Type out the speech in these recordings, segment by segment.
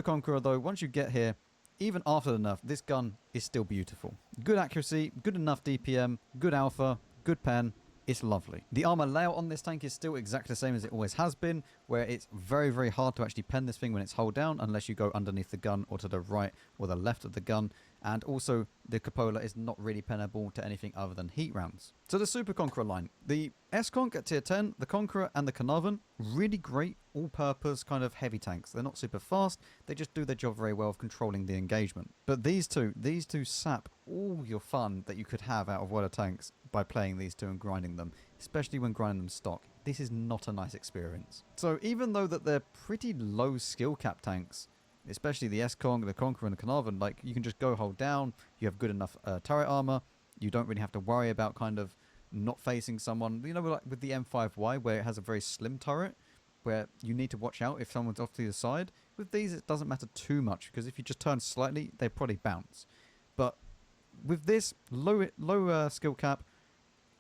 Conqueror, though, once you get here, even after the nerf, this gun is still beautiful. Good accuracy, good enough DPM, good alpha, good pen. It's lovely. The armor layout on this tank is still exactly the same as it always has been, where it's very, very hard to actually pen this thing when it's hold down, unless you go underneath the gun or to the right or the left of the gun. And also, the cupola is not really penable to anything other than heat rounds. So the Super Conqueror line. The Ensk at tier 10, the Conqueror and the Carnarvon, really great all-purpose kind of heavy tanks. They're not super fast, they just do their job very well of controlling the engagement. But these two sap all your fun that you could have out of World of Tanks by playing these two and grinding them, especially when grinding them stock. This is not a nice experience. So even though that they're pretty low skill cap tanks, especially the Ensk, the Conqueror and the Carnarvon, like you can just go hold down, you have good enough turret armor, you don't really have to worry about kind of not facing someone, you know, like with the M5Y where it has a very slim turret, where you need to watch out if someone's off to the side. With these it doesn't matter too much, because if you just turn slightly, they probably bounce. But with this, low skill cap,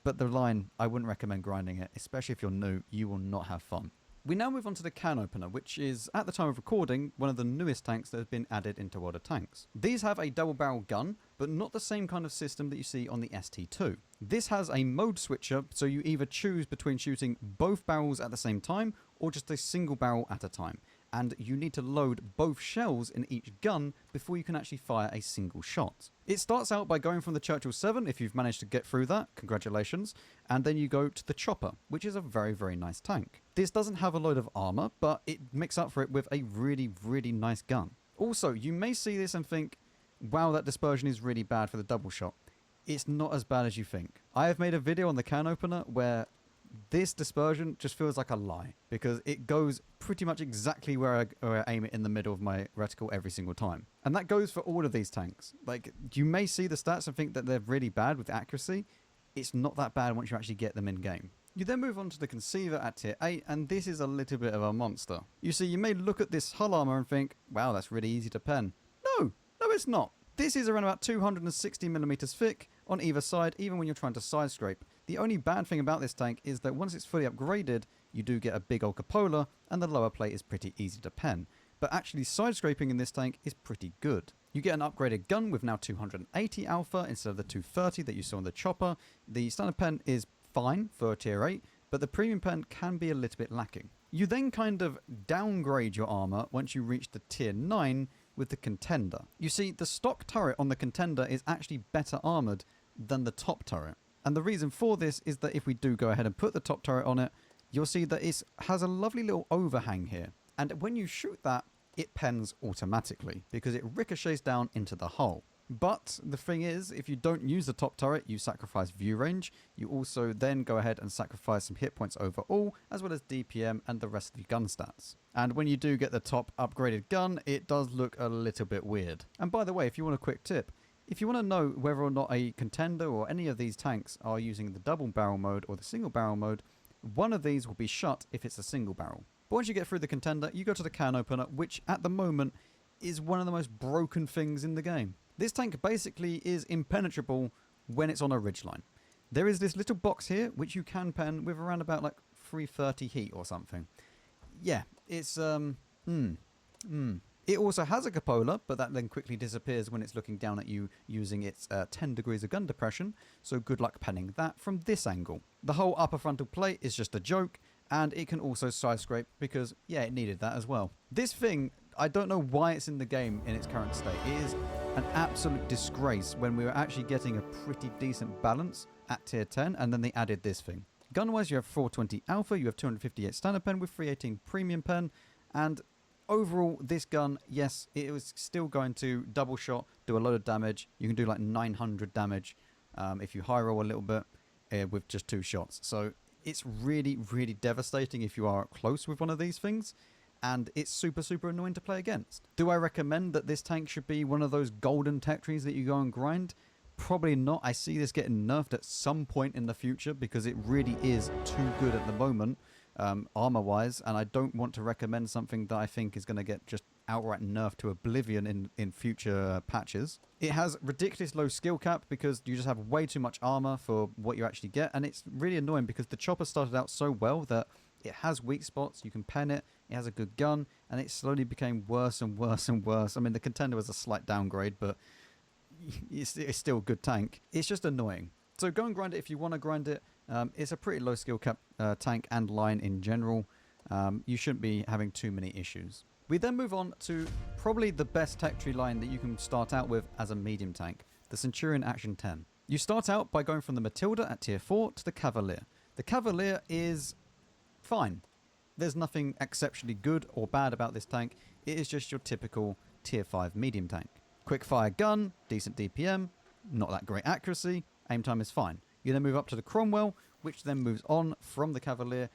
but the line, I wouldn't recommend grinding it, especially if you're new, you will not have fun. We now move on to the can opener, which is, at the time of recording, one of the newest tanks that has been added into World of Tanks. These have a double barrel gun, but not the same kind of system that you see on the ST2. This has a mode switcher, so you either choose between shooting both barrels at the same time, or just a single barrel at a time. And you need to load both shells in each gun before you can actually fire a single shot. It starts out by going from the Churchill 7, if you've managed to get through that, congratulations, and then you go to the Chopper, which is a very, very nice tank. This doesn't have a load of armor, but it makes up for it with a really, really nice gun. Also, you may see this and think, wow, that dispersion is really bad for the double shot. It's not as bad as you think. I have made a video on the can opener where this dispersion just feels like a lie, because it goes pretty much exactly where I aim it in the middle of my reticle every single time. And that goes for all of these tanks. Like, you may see the stats and think that they're really bad with accuracy. It's not that bad once you actually get them in game. You then move on to the Conceiver at tier 8, and this is a little bit of a monster. You see, you may look at this hull armor and think, wow, that's really easy to pen. No, it's not. This is around about 260mm thick on either side, even when you're trying to side scrape. The only bad thing about this tank is that once it's fully upgraded, you do get a big old cupola, and the lower plate is pretty easy to pen. But actually side scraping in this tank is pretty good. You get an upgraded gun with now 280 alpha instead of the 230 that you saw on the Chopper. The standard pen is fine for tier 8, but the premium pen can be a little bit lacking. You then kind of downgrade your armor once you reach the tier 9 with the Contender. You see, the stock turret on the Contender is actually better armored than the top turret. And the reason for this is that if we do go ahead and put the top turret on it, you'll see that it has a lovely little overhang here. And when you shoot that, it pens automatically because it ricochets down into the hull. But the thing is, if you don't use the top turret, you sacrifice view range. You also then go ahead and sacrifice some hit points overall, as well as DPM and the rest of your gun stats. And when you do get the top upgraded gun, it does look a little bit weird. And by the way, if you want a quick tip, if you want to know whether or not a Contender or any of these tanks are using the double barrel mode or the single barrel mode, one of these will be shut if it's a single barrel. But once you get through the Contender, you go to the can opener, which at the moment is one of the most broken things in the game. This tank basically is impenetrable when it's on a ridgeline. There is this little box here, which you can pen with around about like 330 heat or something. Yeah, it's, It also has a cupola, but that then quickly disappears when it's looking down at you using its 10 degrees of gun depression, so good luck penning that from this angle. The whole upper frontal plate is just a joke, and it can also side scrape because, yeah, it needed that as well. This thing, I don't know why it's in the game in its current state. It is an absolute disgrace when we were actually getting a pretty decent balance at tier 10, and then they added this thing. Gun-wise, you have 420 alpha, you have 258 standard pen with 318 premium pen, and overall, this gun, yes, it was still going to double shot, do a lot of damage. You can do like 900 damage if you high roll a little bit with just 2 shots. So it's really, really devastating if you are close with one of these things. And it's super, super annoying to play against. Do I recommend that this tank should be one of those golden tech trees that you go and grind? Probably not. I see this getting nerfed at some point in the future because it really is too good at the moment, armor-wise, and I don't want to recommend something that I think is going to get just outright nerfed to oblivion in future patches. It has ridiculous low skill cap because you just have way too much armor for what you actually get, and it's really annoying because the Chopper started out so well that it has weak spots, you can pen it, it has a good gun, and it slowly became worse and worse and worse. I mean, the Contender was a slight downgrade, but it's still a good tank. It's just annoying. So go and grind it if you want to grind it. It's a pretty low skill cap tank and line in general. You shouldn't be having too many issues. We then move on to probably the best tech tree line that you can start out with as a medium tank, the Centurion Action 10. You start out by going from the Matilda at tier 4 to the Cavalier. The Cavalier is fine. There's nothing exceptionally good or bad about this tank. It is just your typical tier 5 medium tank. Quick fire gun, decent DPM, not that great accuracy, aim time is fine. You then move up to the Cromwell, which then moves on from the Cavalier,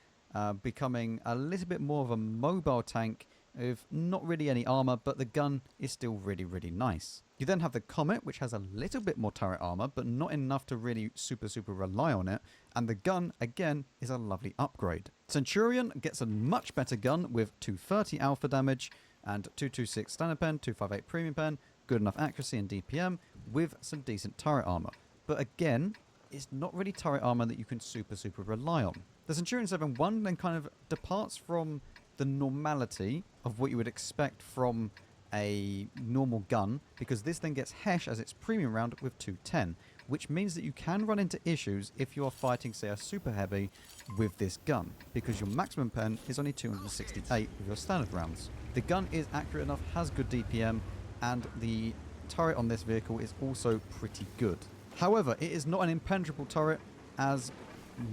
becoming a little bit more of a mobile tank with not really any armor, but the gun is still really, really nice. You then have the Comet, which has a little bit more turret armor, but not enough to really super rely on it. And the gun, again, is a lovely upgrade. Centurion gets a much better gun with 230 alpha damage and 226 standard pen, 258 premium pen, good enough accuracy and DPM with some decent turret armor. But again, it's not really turret armor that you can super rely on. The Centurion 7-1 then kind of departs from the normality of what you would expect from a normal gun, because this then gets Hesh as its premium round with 210, which means that you can run into issues if you are fighting, say, a super heavy with this gun, because your maximum pen is only 268 with your standard rounds. The gun is accurate enough, has good DPM, and the turret on this vehicle is also pretty good. However, it is not an impenetrable turret, as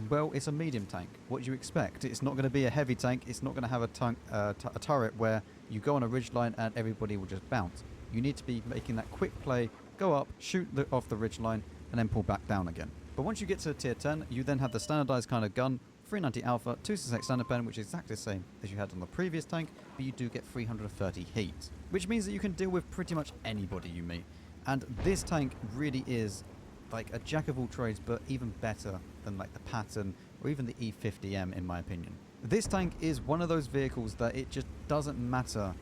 well, it's a medium tank. What do you expect? It's not going to be a heavy tank. It's not going to have a turret where you go on a ridgeline and everybody will just bounce. You need to be making that quick play, go up, shoot off the ridgeline, and then pull back down again. But once you get to tier 10, you then have the standardized kind of gun, 390 alpha, 268 standard pen, which is exactly the same as you had on the previous tank, but you do get 330 heat, which means that you can deal with pretty much anybody you meet. And this tank really is like a jack of all trades, but even better than like the Patton or even the E50M in my opinion. This tank is one of those vehicles that it just doesn't matter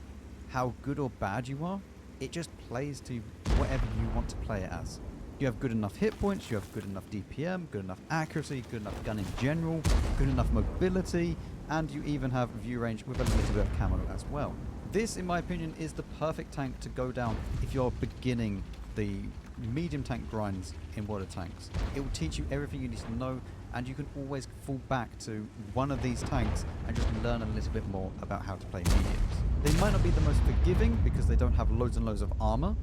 how good or bad you are, it just plays to whatever you want to play it as. You have good enough hit points, you have good enough DPM, good enough accuracy, good enough gun in general, good enough mobility, and you even have view range with a little bit of camo as well. This, in my opinion, is the perfect tank to go down if you're beginning the medium tank grinds in water tanks. It will teach you everything you need to know, and you can always fall back to one of these tanks and just learn a little bit more about how to play mediums. They might not be the most forgiving because they don't have loads and loads of armor,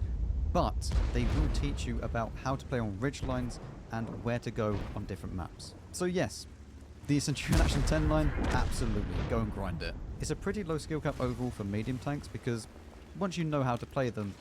but they will teach you about how to play on ridge lines and where to go on different maps. So yes, the Centurion Action 10 line, absolutely, go and grind it. It's a pretty low skill cap overall for medium tanks, because once you know how to play them,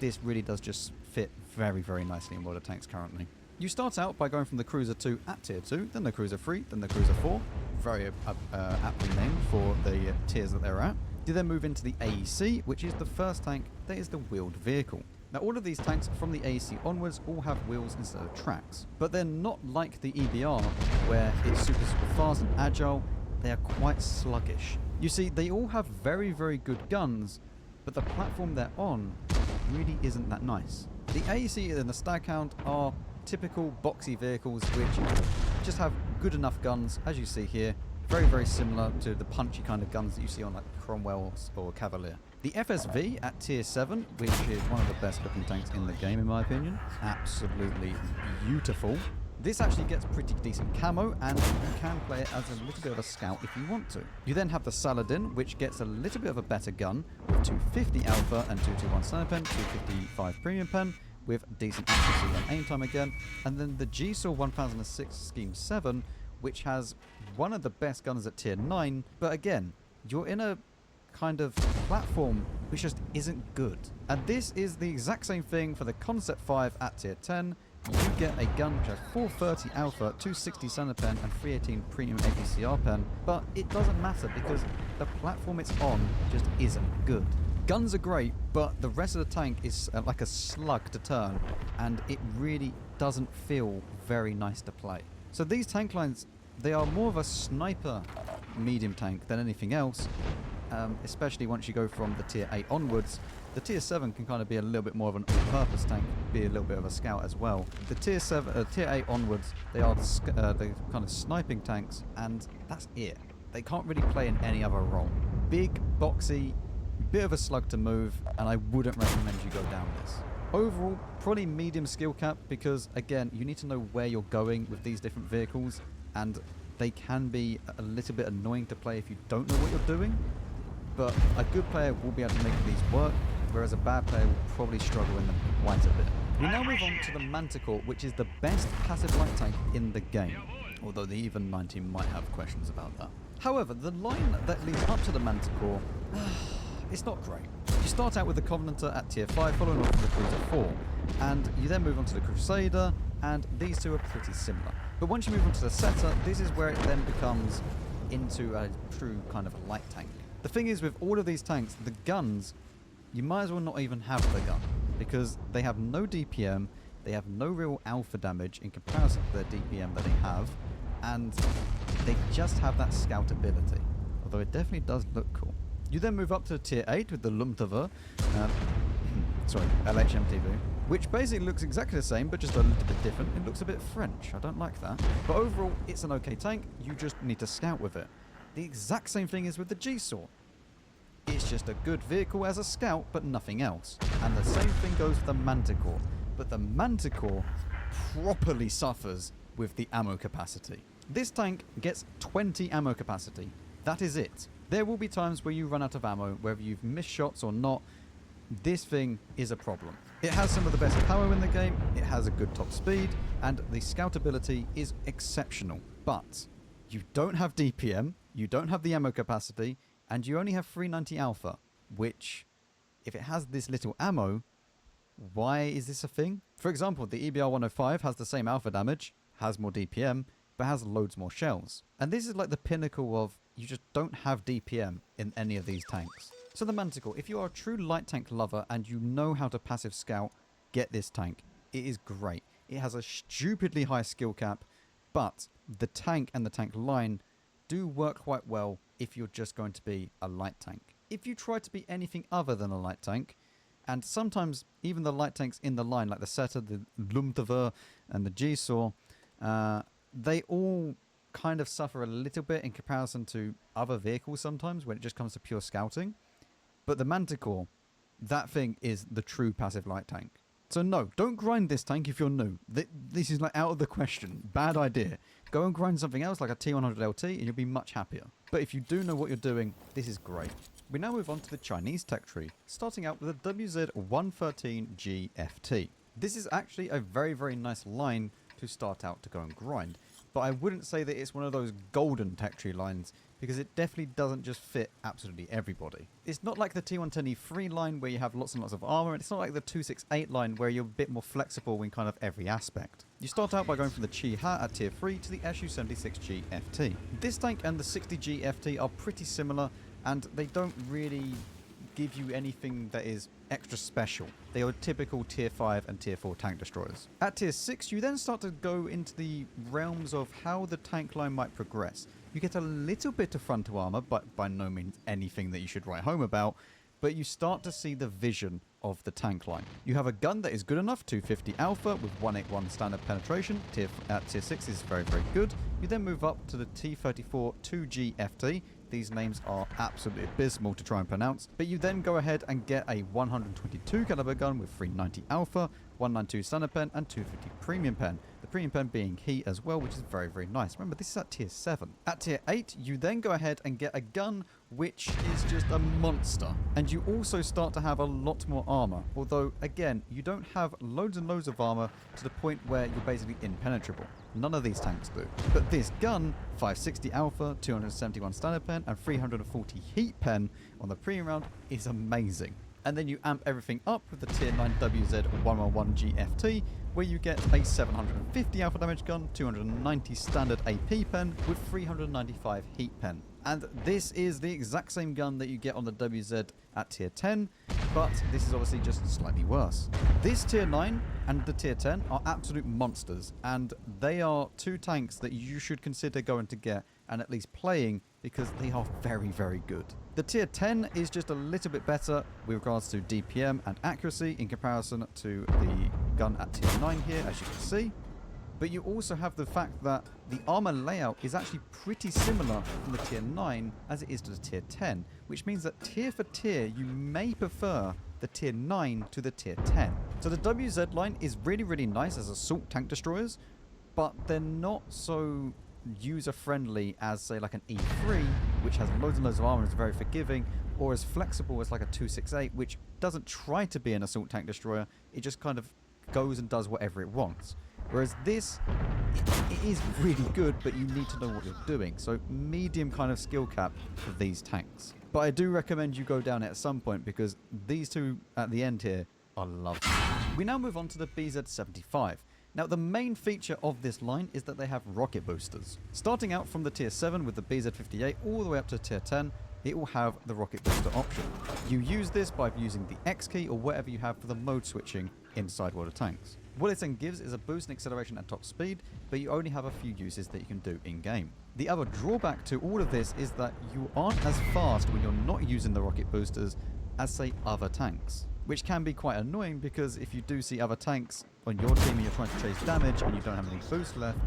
this really does just fit very nicely in water tanks currently. You start out by going from the Cruiser 2 at tier 2, then the Cruiser 3, then the Cruiser 4, very aptly named for the tiers that they're at. You then move into the AEC, which is the first tank that is the wheeled vehicle. Now all of these tanks from the AEC onwards all have wheels instead of tracks, but they're not like the EBR where it's super fast and agile, they are quite sluggish. You see, they all have very good guns, but the platform they're on really isn't that nice. The AEC and the Staghound are typical boxy vehicles which just have good enough guns, as you see here, very similar to the punchy kind of guns that you see on like Cromwells or Cavalier. The FSV at tier 7, which is one of the best looking tanks in the game in my opinion, absolutely beautiful. This actually gets pretty decent camo, and you can play it as a little bit of a scout if you want to. You then have the Saladin, which gets a little bit of a better gun with 250 alpha and 221 standard pen, 255 premium pen, with decent accuracy and aim time again. And then the G-Saw 1006 Scheme 7, which has one of the best guns at tier 9, but again, you're in a kind of platform which just isn't good. And this is the exact same thing for the Concept 5 at tier 10. You get a gun which has 430 alpha, 260 standard pen, and 318 premium APCR pen, but it doesn't matter because the platform it's on just isn't good. Guns are great, but the rest of the tank is like a slug to turn, and it really doesn't feel very nice to play. So these tank lines, they are more of a sniper medium tank than anything else, especially once you go from the tier 8 onwards. The tier 7 can kind of be a little bit more of an all-purpose tank, be a little bit of a scout as well. The tier 8 onwards, they are the kind of sniping tanks, and that's it. They can't really play in any other role. big, boxy, bit of a slug to move, and I wouldn't recommend you go down this. Overall, probably medium skill cap because, again, you need to know where you're going with these different vehicles, and they can be a little bit annoying to play if you don't know what you're doing, but a good player will be able to make these work, whereas a bad player will probably struggle in them quite a bit. We now move on to the Manticore, which is the best passive light tank in the game, although the Even 19 might have questions about that. However, the line that leads up to the Manticore, it's not great. You start out with the Covenanter at tier 5, following on from the Cruiser 4, and you then move on to the Crusader, and these two are pretty similar. But once you move on to the Setter, this is where it then becomes into a true kind of a light tank. The thing is, with all of these tanks, the guns, you might as well not even have the gun, because they have no DPM, they have no real alpha damage in comparison to their DPM that they have, and they just have that scout ability, although it definitely does look cool. You then move up to tier 8 with the Lumtava, LHMTV, which basically looks exactly the same, but just a little bit different. It looks a bit French, I don't like that. But overall, it's an okay tank, you just need to scout with it. The exact same thing is with the G-Saw. It's just a good vehicle as a scout, but nothing else. And the same thing goes with the Manticore. But the Manticore properly suffers with the ammo capacity. This tank gets 20 ammo capacity. That is it. There will be times where you run out of ammo, whether you've missed shots or not. This thing is a problem. It has some of the best power in the game, it has a good top speed, and the scout ability is exceptional. But you don't have DPM, you don't have the ammo capacity, and you only have 390 alpha, which, if it has this little ammo, why is this a thing? For example, the EBR 105 has the same alpha damage, has more DPM, but has loads more shells. And this is like the pinnacle of you just don't have DPM in any of these tanks. So the Manticore, if you are a true light tank lover and you know how to passive scout, get this tank. It is great. It has a stupidly high skill cap, but the tank and the tank line do work quite well if you're just going to be a light tank. If you try to be anything other than a light tank, and sometimes even the light tanks in the line, like the Setter, the Lumtava, and the G-Saw, they all kind of suffer a little bit in comparison to other vehicles sometimes when it just comes to pure scouting. But the Manticore, that thing is the true passive light tank. So no, don't grind this tank if you're new. This is like out of the question. Bad idea. Go and grind something else like a T100 LT and you'll be much happier. But if you do know what you're doing, this is great. We now move on to the Chinese tech tree, starting out with the WZ113G FT. This is actually a very, very nice line to start out to go and grind. But I wouldn't say that it's one of those golden tech tree lines, because it definitely doesn't just fit absolutely everybody. It's not like the T110E3 line where you have lots and lots of armor, and it's not like the 268 line where you're a bit more flexible in kind of every aspect. You start out by going from the Chi Ha at tier 3 to the SU-76G FT. This tank and the 60G FT are pretty similar, and they don't really give you anything that is extra special. They are typical tier 5 and tier 4 tank destroyers. At tier 6, you then start to go into the realms of how the tank line might progress. You get a little bit of frontal armor, but by no means anything that you should write home about, but you start to see the vision of the tank line. You have a gun that is good enough, 250 alpha with 181 standard penetration. At tier 6 is very, very good. You then move up to the T34 2G FT. These names are absolutely abysmal to try and pronounce, but you then go ahead and get a 122 caliber gun with 390 alpha, 192 standard pen, and 250 premium pen. The premium pen being heat as well, which is very, very nice. Remember, this is at tier 7. At tier 8, you then go ahead and get a gun which is just a monster. And you also start to have a lot more armor. Although, again, you don't have loads and loads of armor to the point where you're basically impenetrable. None of these tanks do. But this gun, 560 alpha, 271 standard pen, and 340 heat pen on the premium round is amazing. And then you amp everything up with the tier 9 WZ111G FT, where you get a 750 alpha damage gun, 290 standard AP pen with 395 heat pen. And this is the exact same gun that you get on the WZ at tier 10, but this is obviously just slightly worse. This tier 9 and the tier 10 are absolute monsters, and they are two tanks that you should consider going to get and at least playing, because they are very, very good. The tier 10 is just a little bit better with regards to DPM and accuracy in comparison to the gun at tier 9 here, as you can see. But you also have the fact that the armor layout is actually pretty similar from the tier 9 as it is to the tier 10, which means that tier for tier you may prefer the tier 9 to the tier 10. So the WZ line is really nice as assault tank destroyers, but they're not so user-friendly as, say, like an E3, which has loads and loads of armor and is very forgiving, or as flexible as like a 268, which doesn't try to be an assault tank destroyer, it just kind of goes and does whatever it wants. Whereas this, it is really good, but you need to know what you're doing. So medium kind of skill cap for these tanks. But I do recommend you go down it at some point, because these two at the end here are lovely. We now move on to the BZ75. Now, the main feature of this line is that they have rocket boosters. Starting out from the tier 7 with the BZ58 all the way up to tier 10, it will have the rocket booster option. You use this by using the X key or whatever you have for the mode switching inside World of Tanks. What it then gives is a boost in acceleration at top speed, but you only have a few uses that you can do in-game. The other drawback to all of this is that you aren't as fast when you're not using the rocket boosters as, say, other tanks. Which can be quite annoying, because if you do see other tanks on your team and you're trying to chase damage and you don't have any boost left,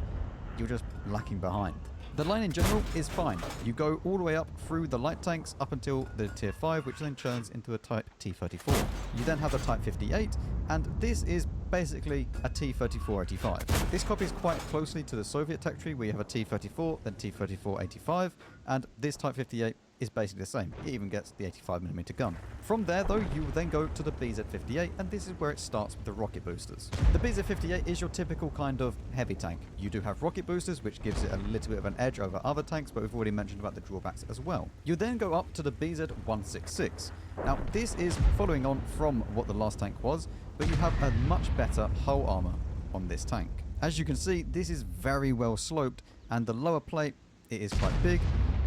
you're just lacking behind. The line in general is fine. You go all the way up through the light tanks up until the tier 5, which then turns into a type T-34. You then have the type 58, and this is basically a T-34-85. This copies quite closely to the Soviet tech tree, where you have a T-34, then T-34-85, and this type 58 is basically the same. It even gets the 85mm gun. From there though, you will then go to the BZ58, and this is where it starts with the rocket boosters. The BZ58 is your typical kind of heavy tank. You do have rocket boosters, which gives it a little bit of an edge over other tanks, but we've already mentioned about the drawbacks as well. You then go up to the BZ166. Now, this is following on from what the last tank was, but you have a much better hull armor on this tank. As you can see, this is very well sloped, and the lower plate, it is quite big,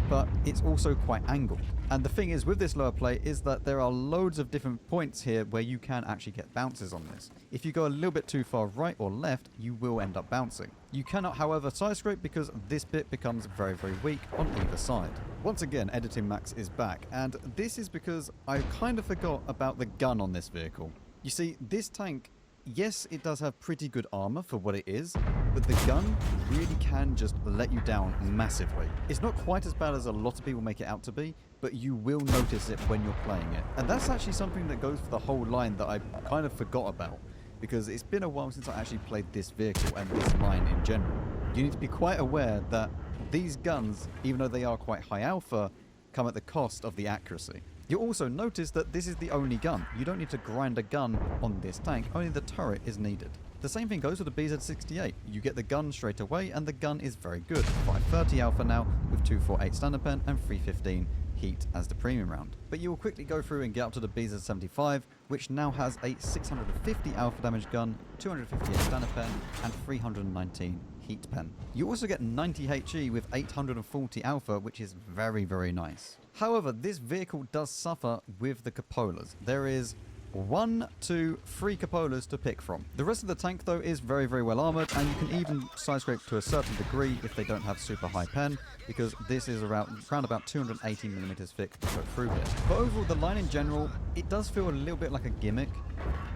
but it's also quite angled. And the thing is with this lower plate is that there are loads of different points here where you can actually get bounces on this. If you go a little bit too far right or left, you will end up bouncing. You cannot, however, side scrape, because this bit becomes very weak on either side. Once again, Editing Max is back, and this is because I kind of forgot about the gun on this vehicle. You see, this tank, yes, it does have pretty good armor for what it is, but the gun really can just let you down massively. It's not quite as bad as a lot of people make it out to be, but you will notice it when you're playing it. And that's actually something that goes for the whole line that I kind of forgot about, because it's been a while since I actually played this vehicle and this line in general. You need to be quite aware that these guns, even though they are quite high alpha, come at the cost of the accuracy. You'll also notice that this is the only gun. You don't need to grind a gun on this tank, only the turret is needed. The same thing goes with the BZ68. You get the gun straight away, and the gun is very good. 530 alpha now, with 248 standard pen and 315 heat as the premium round. But you will quickly go through and get up to the BZ75, which now has a 650 alpha damage gun, 258 standard pen, and 319 heat pen. You also get 90 HE with 840 alpha, which is very nice. However, this vehicle does suffer with the cupolas. There is 1, 2, 3 cupolas to pick from. The rest of the tank though is very well armored, and you can even side scrape to a certain degree if they don't have super high pen, because this is around about 280mm thick to go through here. But overall, the line in general, it does feel a little bit like a gimmick,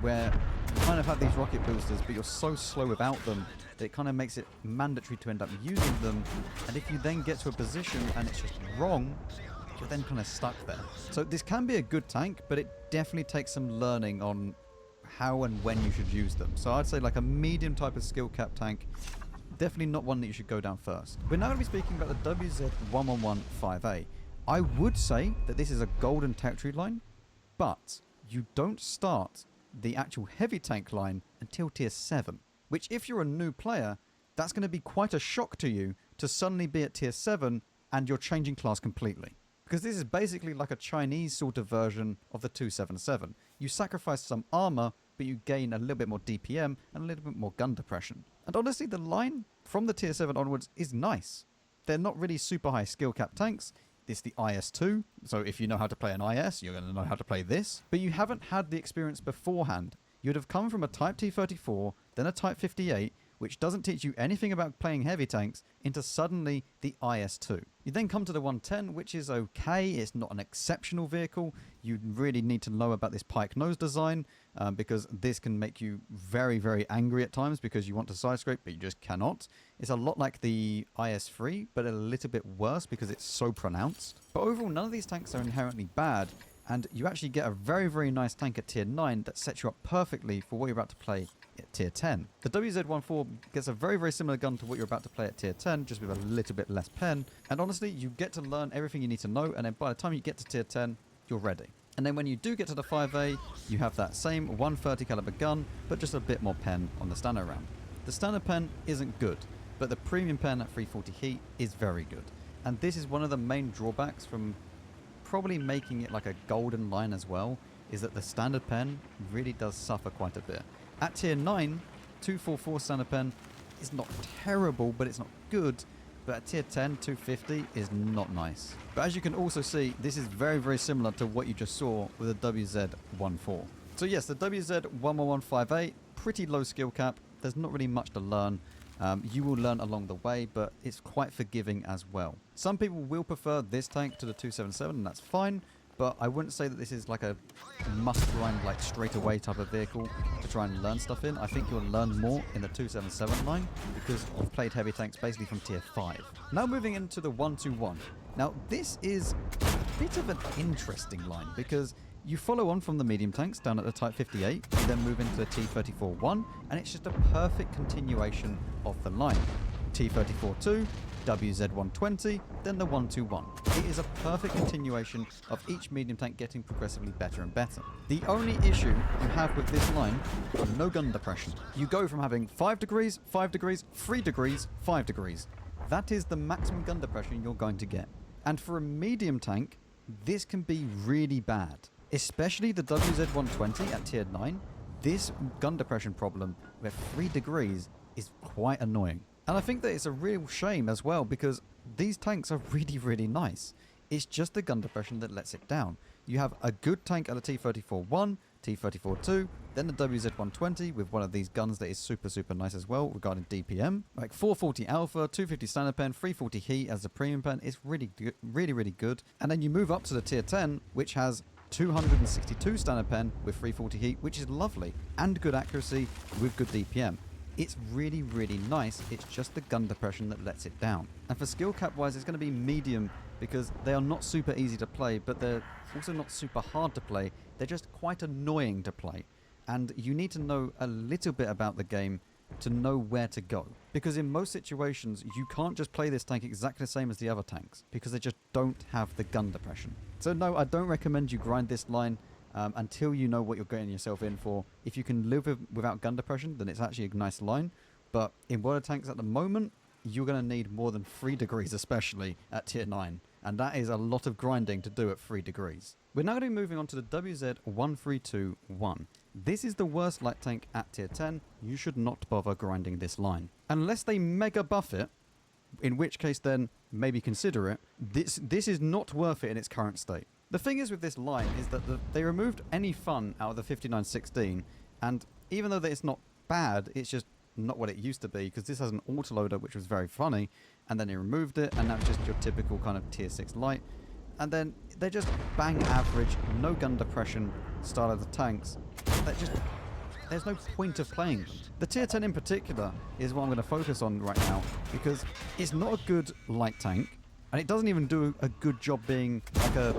where you kind of have these rocket boosters, but you're so slow without them that it kind of makes it mandatory to end up using them, and if you then get to a position and it's just wrong, you're then kind of stuck there. So this can be a good tank, but it definitely takes some learning on how and when you should use them. So I'd say like a medium type of skill cap tank, definitely not one that you should go down first. We're now going to be speaking about the WZ1115A. I would say that this is a golden tech tree line, but you don't start the actual heavy tank line until tier 7, which if you're a new player, that's going to be quite a shock to you to suddenly be at tier 7 and you're changing class completely. Because this is basically like a Chinese sort of version of the 277. You sacrifice some armor, but you gain a little bit more DPM and a little bit more gun depression. And honestly, the line from the tier 7 onwards is nice. They're not really super high skill cap tanks. This is the IS-2, so if you know how to play an IS, you're going to know how to play this. But you haven't had the experience beforehand. You'd have come from a Type T-34, then a Type 58, which doesn't teach you anything about playing heavy tanks, into suddenly the IS-2. You then come to the 110, which is okay. It's not an exceptional vehicle. You really need to know about this pike nose design because this can make you very, very angry at times because you want to side scrape, but you just cannot. It's a lot like the IS-3, but a little bit worse because it's so pronounced. But overall, none of these tanks are inherently bad, and you actually get a very, very nice tank at tier 9 that sets you up perfectly for what you're about to play at tier 10. The WZ-14 gets a very, very similar gun to what you're about to play at tier 10, just with a little bit less pen. And honestly, you get to learn everything you need to know, and then by the time you get to tier 10, you're ready. And then when you do get to the 5A, you have that same 130 caliber gun, but just a bit more pen on the standard round. The standard pen isn't good, but the premium pen at 340 heat is very good. And this is one of the main drawbacks from probably making it like a golden line as well, is that the standard pen really does suffer quite a bit. At tier 9, 244 standard pen is not terrible, but it's not good. But at tier 10, 250 is not nice. But as you can also see, this is very, very similar to what you just saw with the WZ-14. So yes, the WZ-1115A, pretty low skill cap. There's not really much to learn. You will learn along the way, but it's quite forgiving as well. Some people will prefer this tank to the 277, and that's fine. But I wouldn't say that this is like a must grind like straight away type of vehicle to try and learn stuff in. I think you'll learn more in the 277 line because you've played heavy tanks basically from tier 5. Now moving into the 121. Now this is a bit of an interesting line because you follow on from the medium tanks down at the Type 58, you then move into the T-34-1, and it's just a perfect continuation of the line. T-34-2, WZ-120, then the 121. It is a perfect continuation of each medium tank getting progressively better and better. The only issue you have with this line is no gun depression. You go from having 5 degrees, 5 degrees, 3 degrees, 5 degrees. That is the maximum gun depression you're going to get. And for a medium tank, this can be really bad. Especially the WZ-120 at tier 9, this gun depression problem with 3 degrees is quite annoying. And I think that it's a real shame as well because these tanks are really, really nice. It's just the gun depression that lets it down. You have a good tank at the T-34-1, T-34-2, then the WZ-120 with one of these guns that is super, super nice as well regarding DPM. Like 440 Alpha, 250 standard pen, 340 heat as a premium pen is really, really good. And then you move up to the tier 10, which has 262 standard pen with 340 heat, which is lovely, and good accuracy with good DPM. It's really, really nice. It's just the gun depression that lets it down. And for skill cap wise, it's going to be medium because they are not super easy to play, but they're also not super hard to play. They're just quite annoying to play. And you need to know a little bit about the game to know where to go. Because in most situations, you can't just play this tank exactly the same as the other tanks because they just don't have the gun depression. So no, I don't recommend you grind this line until you know what you're getting yourself in for. If you can live without gun depression, then it's actually a nice line. But in water tanks at the moment, you're going to need more than 3 degrees, especially at tier 9. And that is a lot of grinding to do at 3 degrees. We're now going to be moving on to the WZ-1321. This is the worst light tank at tier 10. You should not bother grinding this line. Unless they mega buff it, in which case then maybe consider it. This is not worth it in its current state. The thing is with this line is that they removed any fun out of the 5916, and even though that it's not bad, it's just not what it used to be, because this has an autoloader which was very funny, and then they removed it, and now it's just your typical kind of tier 6 light. And then they're just bang average, no gun depression style of the tanks. There's no point of playing them. The tier 10 in particular is what I'm going to focus on right now, because it's not a good light tank, and it doesn't even do a good job being like a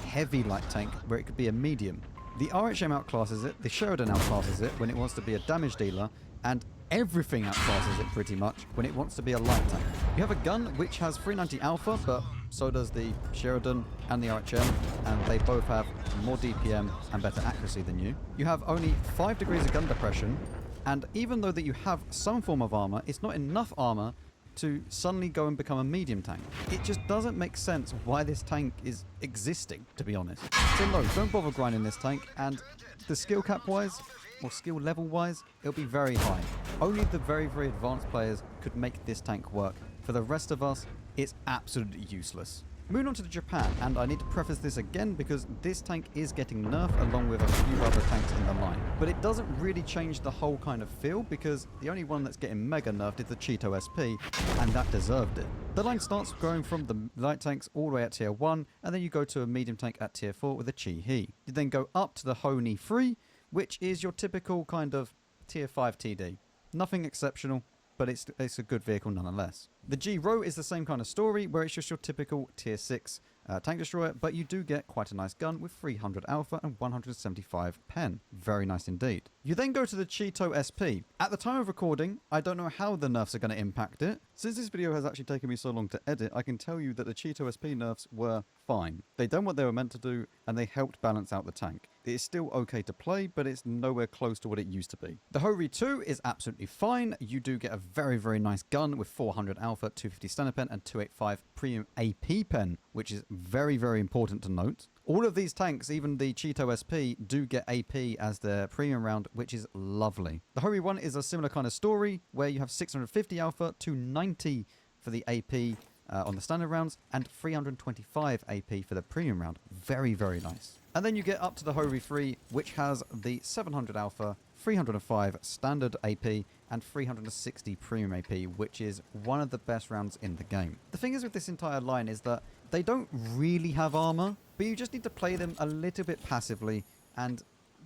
heavy light tank where it could be a medium. The RHM outclasses it, the Sheridan outclasses it when it wants to be a damage dealer, and everything outclasses it pretty much when it wants to be a light tank. You have a gun which has 390 alpha, but so does the Sheridan and the RHM, and they both have more DPM and better accuracy than you. You have only 5 degrees of gun depression, and even though that you have some form of armor, it's not enough armor to suddenly go and become a medium tank. It just doesn't make sense why this tank is existing, to be honest. So no, don't bother grinding this tank, and the skill cap wise, or skill level wise, it'll be very high. Only the very, very advanced players could make this tank work. For the rest of us, it's absolutely useless. Moving on to the Japan, and I need to preface this again because this tank is getting nerfed along with a few other tanks in the line. But it doesn't really change the whole kind of feel because the only one that's getting mega nerfed is the Cheeto SP, and that deserved it. The line starts going from the light tanks all the way at tier 1, and then you go to a medium tank at tier 4 with a Chi-He. You then go up to the Honi 3, which is your typical kind of tier 5 TD. Nothing exceptional, but it's a good vehicle nonetheless. The G-Ro is the same kind of story, where it's just your typical tier 6 tank destroyer, but you do get quite a nice gun with 300 alpha and 175 pen. Very nice indeed. You then go to the Cheeto SP. At the time of recording, I don't know how the nerfs are going to impact it. Since this video has actually taken me so long to edit, I can tell you that the Cheeto SP nerfs were fine. They done what they were meant to do, and they helped balance out the tank. It is still okay to play, but it's nowhere close to what it used to be. The Hori 2 is absolutely fine. You do get a very, very nice gun with 400 alpha, 250 standard pen, and 285 premium AP pen, which is very, very important to note. All of these tanks, even the Cheeto SP, do get AP as their premium round, which is lovely. The Hori 1 is a similar kind of story, where you have 650 alpha, 290 for the AP on the standard rounds, and 325 AP for the premium round. Very, very nice. And then you get up to the Hori 3, which has the 700 alpha, 305 standard AP, and 360 premium AP, which is one of the best rounds in the game. The thing is with this entire line is that they don't really have armor, but you just need to play them a little bit passively, and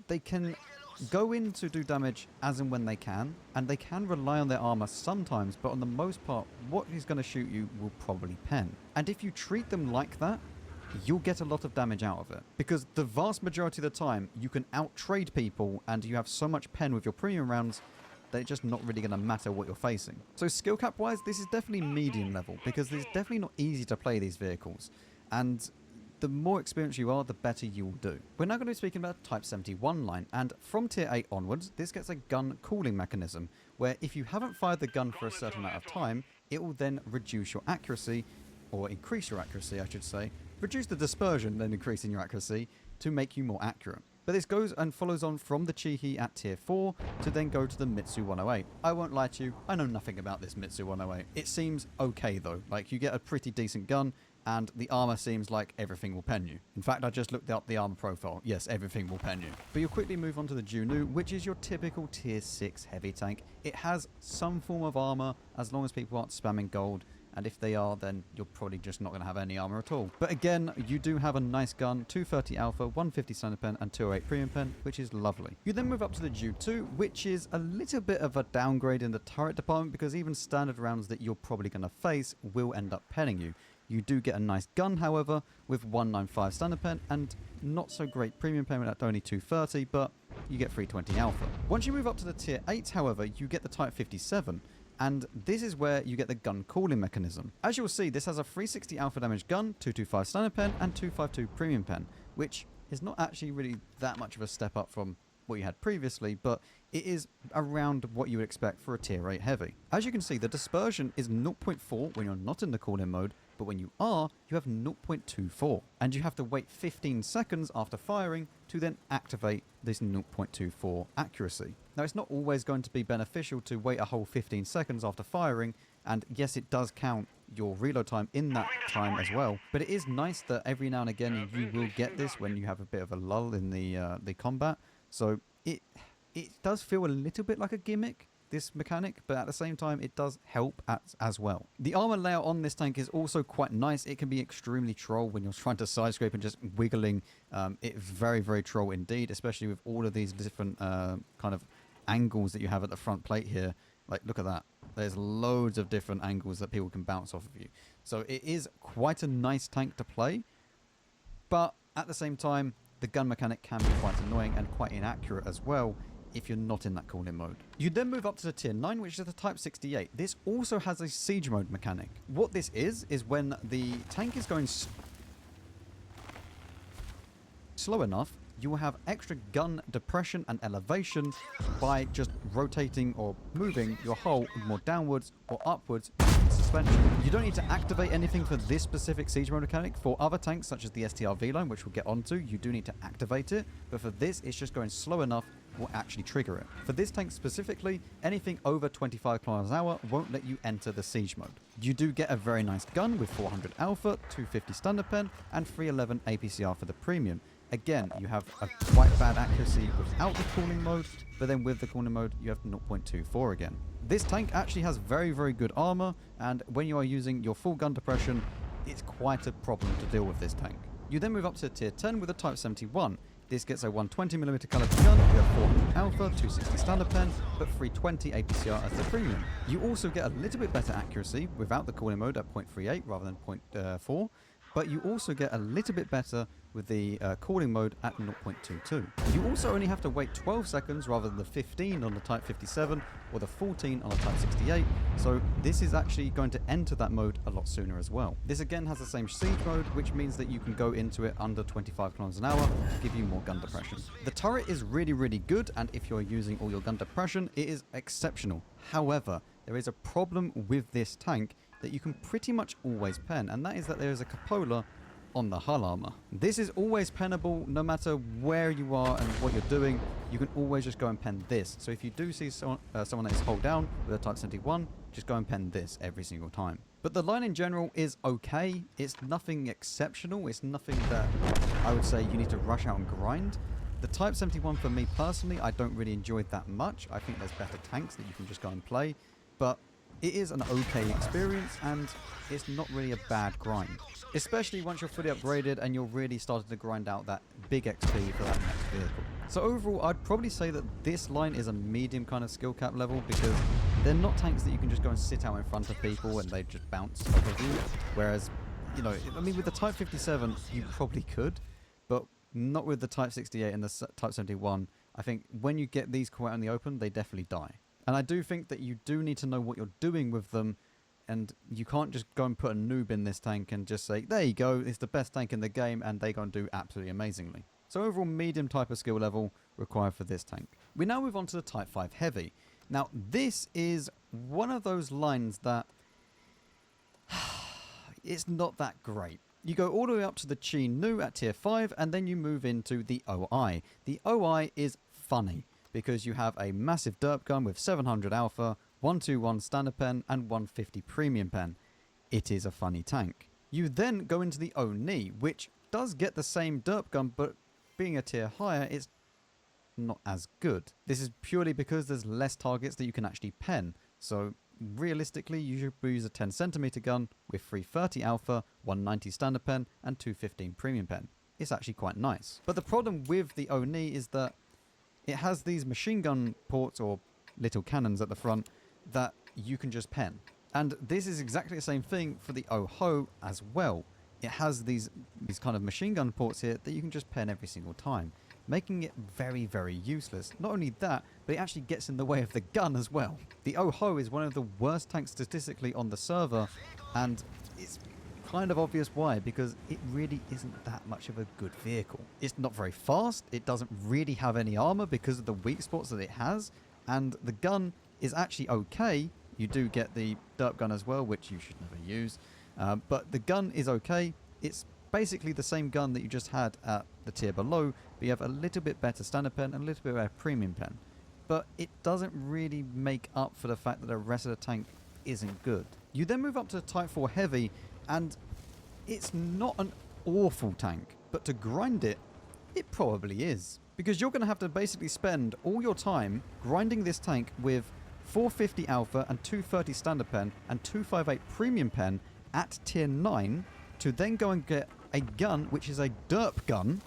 they can go in to do damage as and when they can, and they can rely on their armor sometimes, but on the most part, what is going to shoot you will probably pen. And if you treat them like that, you'll get a lot of damage out of it. Because the vast majority of the time, you can out-trade people, and you have so much pen with your premium rounds that it's just not really going to matter what you're facing. So skill cap wise, this is definitely medium level, because it's definitely not easy to play these vehicles. And the more experienced you are, the better you will do. We're now going to be speaking about Type 71 line, and from tier 8 onwards, this gets a gun cooling mechanism, where if you haven't fired the gun for a certain amount of time, it will then reduce your accuracy, or increase your accuracy, I should say, reduce the dispersion, then increasing your accuracy, to make you more accurate. But this goes and follows on from the Chi-He at tier 4 to then go to the Mitsu 108. I won't lie to you, I know nothing about this Mitsu 108. It seems okay though, like you get a pretty decent gun, and the armor seems like everything will pen you. In fact, I just looked up the armor profile. Yes, everything will pen you. But you'll quickly move on to the Ju-Nu, which is your typical tier 6 heavy tank. It has some form of armor, as long as people aren't spamming gold. And if they are, then you're probably just not going to have any armor at all. But again, you do have a nice gun, 230 alpha, 150 standard pen, and 208 premium pen, which is lovely. You then move up to the Ju-2, which is a little bit of a downgrade in the turret department, because even standard rounds that you're probably going to face will end up penning you. You do get a nice gun, however, with 195 standard pen and not so great premium payment at only 230, but you get 320 alpha. Once you move up to the tier 8, however, you get the Type 57. And this is where you get the gun cooling mechanism. As you'll see, this has a 360 alpha damage gun, 225 standard pen, and 252 premium pen, which is not actually really that much of a step up from what you had previously, but it is around what you would expect for a tier 8 heavy. As you can see, the dispersion is 0.4 when you're not in the cooling mode, but when you are, you have 0.24. And you have to wait 15 seconds after firing to then activate this 0.24 accuracy. Now, it's not always going to be beneficial to wait a whole 15 seconds after firing, and yes, it does count your reload time in that time as well, but it is nice that every now and again you will get this when you have a bit of a lull in the combat. So it does feel a little bit like a gimmick, this mechanic, but at the same time it does help as well. The armor layout on this tank is also quite nice. It can be extremely troll when you're trying to side scrape and just wiggling. It's very, very troll indeed, especially with all of these different kind of angles that you have at the front plate here. Like, look at that. There's loads of different angles that people can bounce off of you. So it is quite a nice tank to play, but at the same time, the gun mechanic can be quite annoying and quite inaccurate as well if you're not in that cooling mode. You then move up to the tier 9, which is the Type 68. This also has a siege mode mechanic. What this is when the tank is going slow enough, you will have extra gun depression and elevation by just rotating or moving your hull more downwards or upwards in suspension. You don't need to activate anything for this specific siege mode mechanic. For other tanks such as the STR-V line, which we'll get onto, you do need to activate it, but for this it's just going slow enough will actually trigger it. For this tank specifically, anything over 25 kilometers an hour won't let you enter the siege mode. You do get a very nice gun with 400 alpha, 250 standard pen, and 311 APCR for the premium. Again, you have a quite bad accuracy without the cooling mode, but then with the cooling mode, you have 0.24 again. This tank actually has very, very good armor, and when you are using your full gun depression, it's quite a problem to deal with this tank. You then move up to tier 10 with a Type 71. This gets a 120mm caliber gun with 400 alpha, 260 standard pen, but 320 APCR as the premium. You also get a little bit better accuracy without the cooling mode at 0.38 rather than 0.4, but you also get a little bit better with the cooling mode at 0.22. You also only have to wait 12 seconds rather than the 15 on the Type 57 or the 14 on the Type 68, so this is actually going to enter that mode a lot sooner as well. This again has the same siege mode, which means that you can go into it under 25 kilometers an hour to give you more gun depression. The turret is really, really good, and if you're using all your gun depression, it is exceptional. However, there is a problem with this tank that you can pretty much always pen, and that is that there is a cupola on the hull armor. This is always pennable no matter where you are and what you're doing. You can always just go and pen this. So if you do see someone that is hull down with a Type 71, just go and pen this every single time. But the line in general is okay. It's nothing exceptional. It's nothing that I would say you need to rush out and grind. The Type 71 for me personally, I don't really enjoy that much. I think there's better tanks that you can just go and play, but it is an okay experience, and it's not really a bad grind. Especially once you're fully upgraded and you're really starting to grind out that big XP for that next vehicle. So overall, I'd probably say that this line is a medium kind of skill cap level, because they're not tanks that you can just go and sit out in front of people and they just bounce off of you. Whereas, you know, I mean, with the Type 57, you probably could, but not with the Type 68 and the Type 71. I think when you get these caught out in the open, they definitely die. And I do think that you do need to know what you're doing with them, and you can't just go and put a noob in this tank and just say, there you go, it's the best tank in the game, and they're going to do absolutely amazingly. So overall, medium type of skill level required for this tank. We now move on to the Type 5 Heavy. Now, this is one of those lines that it's not that great. You go all the way up to the Chi Nu at tier 5, and then you move into the OI. The OI is funny, because you have a massive derp gun with 700 alpha, 121 standard pen, and 150 premium pen. It is a funny tank. You then go into the Oni, which does get the same derp gun, but being a tier higher, it's not as good. This is purely because there's less targets that you can actually pen. So realistically, you should use a 10 centimeter gun with 330 alpha, 190 standard pen, and 215 premium pen. It's actually quite nice. But the problem with the Oni is that it has these machine gun ports or little cannons at the front that you can just pen. And this is exactly the same thing for the Oho as well. It has these kind of machine gun ports here that you can just pen every single time, making it very, very useless. Not only that, but it actually gets in the way of the gun as well. The Oho is one of the worst tanks statistically on the server, and it's kind of obvious why, because it really isn't that much of a good vehicle. It's not very fast, it doesn't really have any armor because of the weak spots that it has, and the gun is actually okay. You do get the derp gun as well, which you should never use, but the gun is okay. It's basically the same gun that you just had at the tier below, but you have a little bit better standard pen and a little bit better premium pen. But it doesn't really make up for the fact that the rest of the tank isn't good. You then move up to Type 4 Heavy, and it's not an awful tank, but to grind it, it probably is. Because you're going to have to basically spend all your time grinding this tank with 450 alpha and 230 standard pen and 258 premium pen at tier 9 to then go and get a gun which is a derp gun,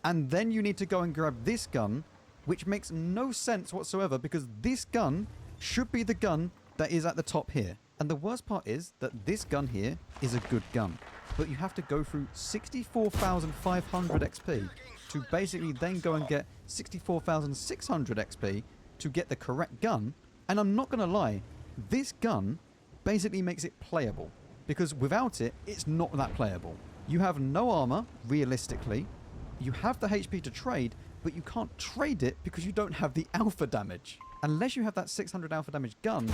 and then you need to go and grab this gun, which makes no sense whatsoever, because this gun should be the gun that is at the top here. And the worst part is that this gun here is a good gun, but you have to go through 64,500 XP to basically then go and get 64,600 XP to get the correct gun. And I'm not going to lie, this gun basically makes it playable, because without it, it's not that playable. You have no armor, realistically. You have the HP to trade, but you can't trade it because you don't have the alpha damage. Unless you have that 600 alpha damage gun,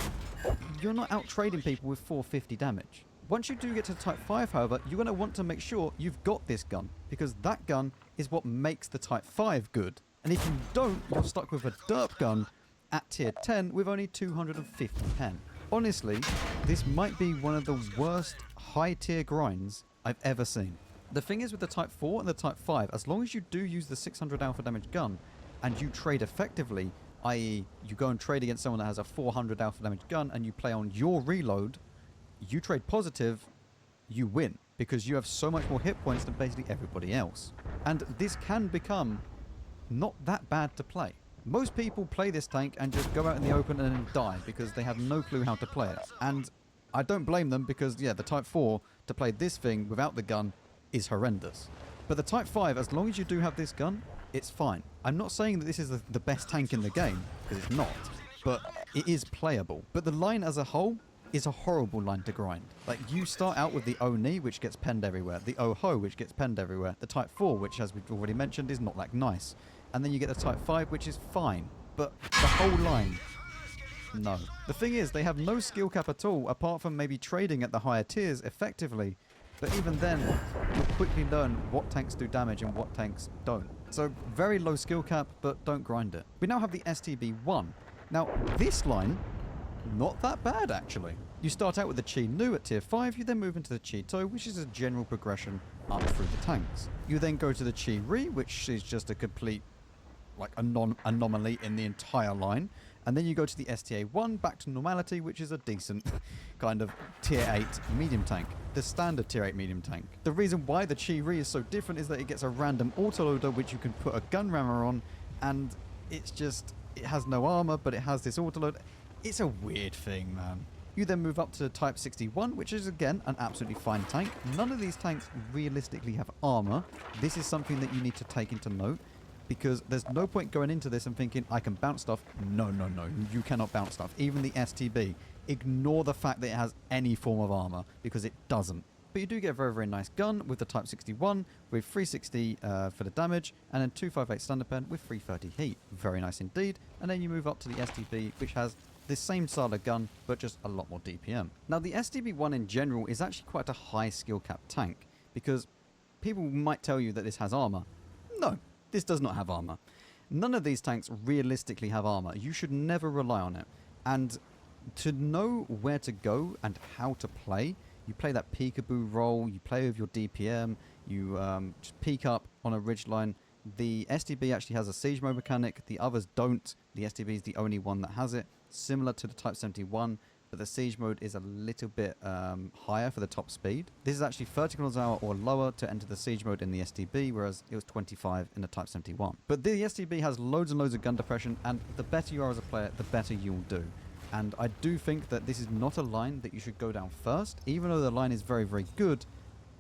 you're not out trading people with 450 damage. Once you do get to Type 5, however, you're going to want to make sure you've got this gun, because that gun is what makes the Type 5 good. And if you don't, you're stuck with a derp gun at tier 10 with only 250 pen. Honestly, this might be one of the worst high tier grinds I've ever seen. The thing is with the Type 4 and the Type 5, as long as you do use the 600 alpha damage gun and you trade effectively, i.e. you go and trade against someone that has a 400 alpha damage gun and you play on your reload, you trade positive, you win. Because you have so much more hit points than basically everybody else. And this can become not that bad to play. Most people play this tank and just go out in the open and then die because they have no clue how to play it. And I don't blame them because, yeah, the Type 4 to play this thing without the gun is horrendous. But the Type 5, as long as you do have this gun, it's fine. I'm not saying that this is the best tank in the game, because it's not. But it is playable. But the line as a whole is a horrible line to grind. Like, you start out with the Oni, which gets penned everywhere, the Oho, which gets penned everywhere, the Type 4, which, as we've already mentioned, is not that nice, and then you get the Type 5, which is fine, but the whole line, no. The thing is, they have no skill cap at all, apart from maybe trading at the higher tiers effectively, but even then, you'll quickly learn what tanks do damage and what tanks don't. So, very low skill cap, but don't grind it. We now have the STB-1. Now, this line, not that bad, actually. You start out with the Chi Nu at tier 5, you then move into the Chi To, which is a general progression up through the tanks. You then go to the Chi Ri, which is just a complete, like, anomaly in the entire line. And then you go to the STA-1, back to normality, which is a decent kind of tier 8 medium tank. The standard tier 8 medium tank. The reason why the Chi Ri is so different is that it gets a random autoloader, which you can put a gun rammer on, and it's just, it has no armor, but it has this autoloader. It's a weird thing, man. You then move up to Type 61, which is again an absolutely fine tank. None of these tanks realistically have armor. This is something that you need to take into note, because there's no point going into this and thinking, I can bounce stuff. No, no, no. You cannot bounce stuff. Even the STB. Ignore the fact that it has any form of armor, because it doesn't. But you do get a very, very nice gun with the Type 61 with 360 for the damage, and then 258 standard pen with 330 heat. Very nice indeed. And then you move up to the STB, which has this same style of gun, but just a lot more DPM. Now, the STB-1 in general is actually quite a high skill cap tank, because people might tell you that this has armor. No, this does not have armor. None of these tanks realistically have armor. You should never rely on it. And to know where to go and how to play, you play that peekaboo role, you play with your DPM, you just peek up on a ridgeline. The STB actually has a siege mode mechanic, the others don't. The STB is the only one that has it, similar to the Type 71, but the siege mode is a little bit higher for the top speed. This is actually 30 kilometers an hour or lower to enter the siege mode in the STB, whereas it was 25 in the Type 71. But the STB has loads and loads of gun depression, and the better you are as a player, the better you'll do. And I do think that this is not a line that you should go down first. Even though the line is very, very good,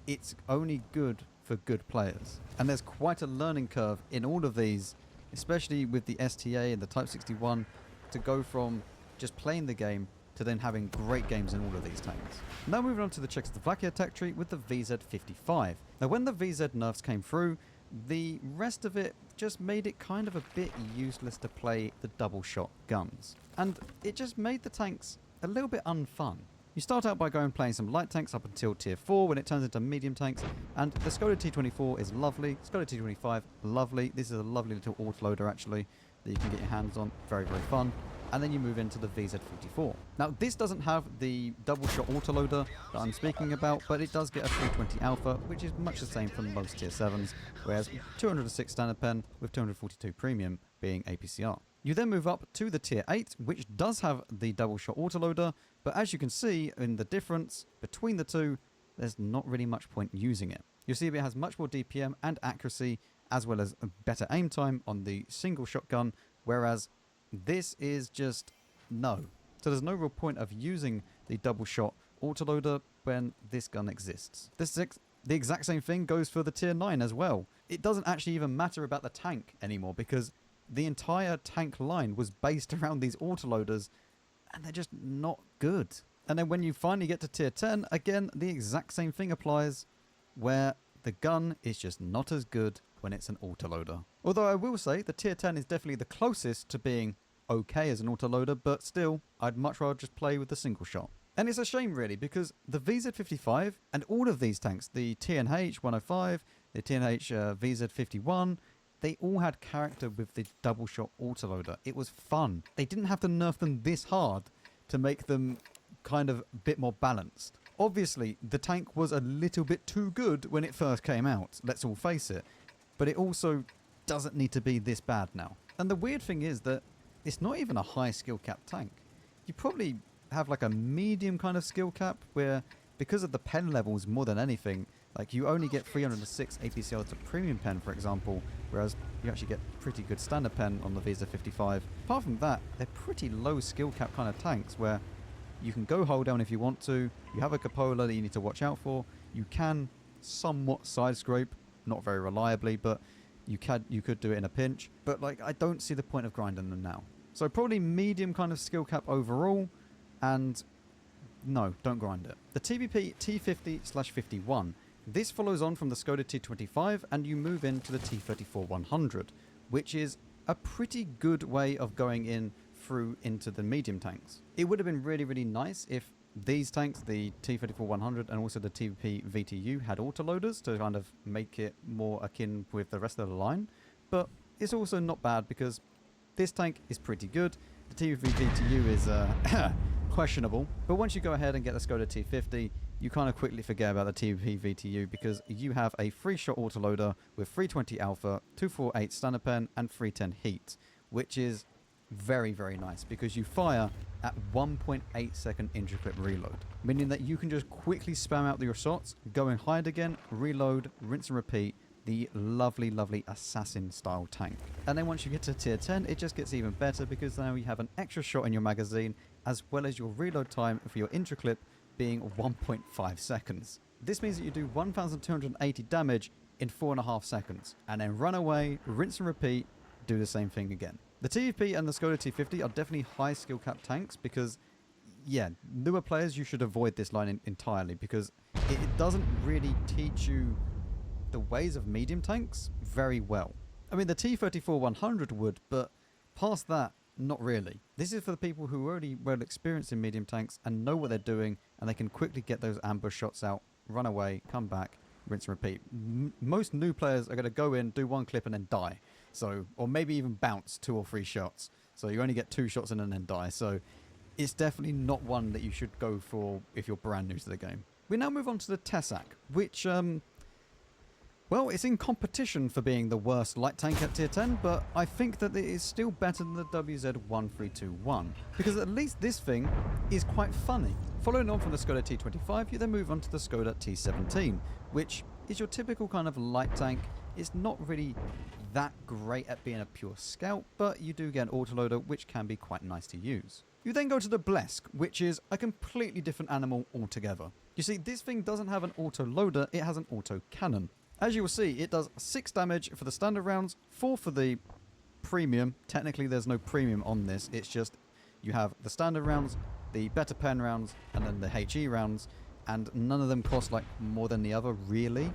it's only good for good players. And there's quite a learning curve in all of these, especially with the STA and the Type 61, to go from just playing the game to then having great games in all of these tanks. Now moving on to the Czechoslovakia tech tree with the VZ55. Now when the VZ nerfs came through, the rest of it just made it kind of a bit useless to play the double shot guns. And it just made the tanks a little bit unfun. You start out by going playing some light tanks up until tier 4 when it turns into medium tanks, and the Skoda T24 is lovely, Skoda T25 lovely. This is a lovely little autoloader actually that you can get your hands on, very, very fun. And then you move into the VZ44. Now this doesn't have the double shot autoloader that I'm speaking about, but it does get a 320 alpha, which is much the same from most tier 7s, whereas 206 standard pen with 242 premium being APCR. You then move up to the tier 8, which does have the double shot autoloader, but as you can see in the difference between the two, there's not really much point using it. You'll see it has much more DPM and accuracy, as well as a better aim time on the single shotgun, whereas this is just no. So there's no real point of using the double shot autoloader when this gun exists. The exact same thing goes for the tier 9 as well. It doesn't actually even matter about the tank anymore, because the entire tank line was based around these autoloaders, and they're just not good. And then when you finally get to tier 10, again, the exact same thing applies, where the gun is just not as good when it's an autoloader. Although I will say the tier 10 is definitely the closest to being okay as an autoloader, but still, I'd much rather just play with the single shot. And it's a shame really, because the VZ55 and all of these tanks, the TNH 105, the TNH VZ51, they all had character with the double shot autoloader. It was fun. They didn't have to nerf them this hard to make them kind of a bit more balanced. Obviously, the tank was a little bit too good when it first came out, let's all face it. But it also doesn't need to be this bad now. And the weird thing is that it's not even a high skill cap tank. You probably have like a medium kind of skill cap where, because of the pen levels more than anything, like you only get 306 APCL to premium pen, for example, whereas you actually get pretty good standard pen on the Visa 55. Apart from that, they're pretty low skill cap kind of tanks where you can go hold down if you want to. You have a cupola that you need to watch out for. You can somewhat side scrape, not very reliably, but you could do it in a pinch. But like, I don't see the point of grinding them now. So probably medium kind of skill cap overall, and no, don't grind it. The TVP T50/51. This follows on from the Skoda T25, and you move into the T34-100, which is a pretty good way of going in through into the medium tanks. It would have been really, really nice if these tanks, the T34-100 and also the TVP VTU, had autoloaders to kind of make it more akin with the rest of the line. But it's also not bad because this tank is pretty good. The TVP VTU is questionable. But once you go ahead and get the Skoda T50, you kind of quickly forget about the TVP VTU because you have a 3-shot autoloader with 320 alpha, 248 standard pen and 310 heat, which is very, very nice because you fire at 1.8 second intraclip reload, meaning that you can just quickly spam out your shots, go and hide again, reload, rinse and repeat. The lovely, lovely assassin style tank. And then once you get to tier 10, it just gets even better because now you have an extra shot in your magazine as well as your reload time for your intraclip being 1.5 seconds. This means that you do 1,280 damage in 4.5 seconds and then run away, rinse and repeat, do the same thing again. The TVP and the Skoda T50 are definitely high skill cap tanks because, yeah, newer players, you should avoid this line entirely because it doesn't really teach you the ways of medium tanks very well. I mean, the T34-100 would, but past that, not really. This is for the people who are already well experienced in medium tanks and know what they're doing, and they can quickly get those ambush shots out, run away, come back, rinse and repeat. Most new players are going to go in, do one clip and then die. So, or maybe even bounce 2 or 3 shots. So you only get 2 shots in and then die. So it's definitely not one that you should go for if you're brand new to the game. We now move on to the Tessac, which, well, it's in competition for being the worst light tank at tier 10, but I think that it is still better than the WZ1321, because at least this thing is quite funny. Following on from the Skoda T25, you then move on to the Skoda T17, which is your typical kind of light tank. It's not really that great at being a pure scout, but you do get an autoloader, which can be quite nice to use. You then go to the Blesk, which is a completely different animal altogether. You see, this thing doesn't have an autoloader, it has an auto cannon. As you will see, it does 6 damage for the standard rounds, 4 for the premium. Technically, there's no premium on this. It's just you have the standard rounds, the better pen rounds, and then the HE rounds, and none of them cost like more than the other, really.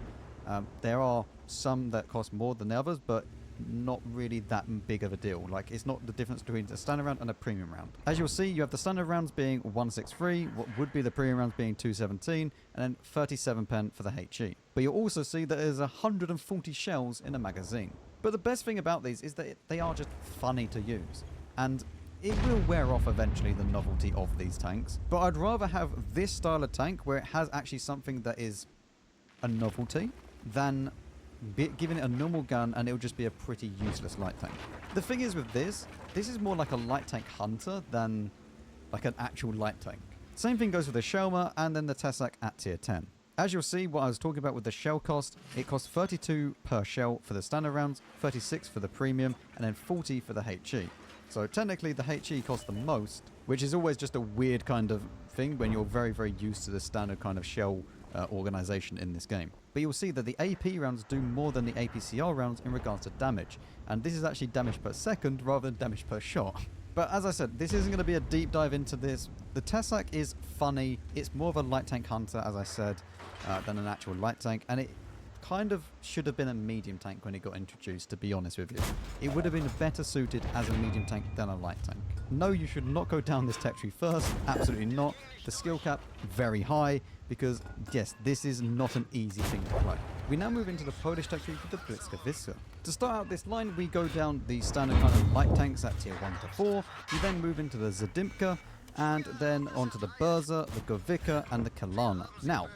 There are some that cost more than the others, but not really that big of a deal. Like, it's not the difference between a standard round and a premium round. As you'll see, you have the standard rounds being 163, what would be the premium rounds being 217, and then 37 pen for the HE. But you'll also see that there's 140 shells in a magazine. But the best thing about these is that they are just funny to use. And it will wear off eventually, the novelty of these tanks. But I'd rather have this style of tank where it has actually something that is a novelty than giving it a normal gun and it'll just be a pretty useless light tank. The thing is with this is more like a light tank hunter than like an actual light tank. Same thing goes with the Shelmer and then the Tessac at tier 10. As you'll see, what I was talking about with the shell cost, it costs 32 per shell for the standard rounds, 36 for the premium, and then 40 for the HE. So technically the HE costs the most, which is always just a weird kind of thing when you're very, very used to the standard kind of shell organization in this game. But you'll see that the AP rounds do more than the APCR rounds in regards to damage, and this is actually damage per second rather than damage per shot. But as I said, this isn't going to be a deep dive into this. The Tessac is funny. It's more of a light tank hunter, as I said, than an actual light tank, and it kind of should have been a medium tank when it got introduced, to be honest with you. It would have been better suited as a medium tank than a light tank. no, you should not go down this tech tree first. Absolutely not. The skill cap, very high, because yes, this is not an easy thing to play. We now move into the Polish tech tree with the Blitzkowicz. To start out this line, we go down the standard kind of light tanks at tier 1 to 4. You then move into the Zadymka, and then onto the Berza, the Govica, and the Kalana. Now,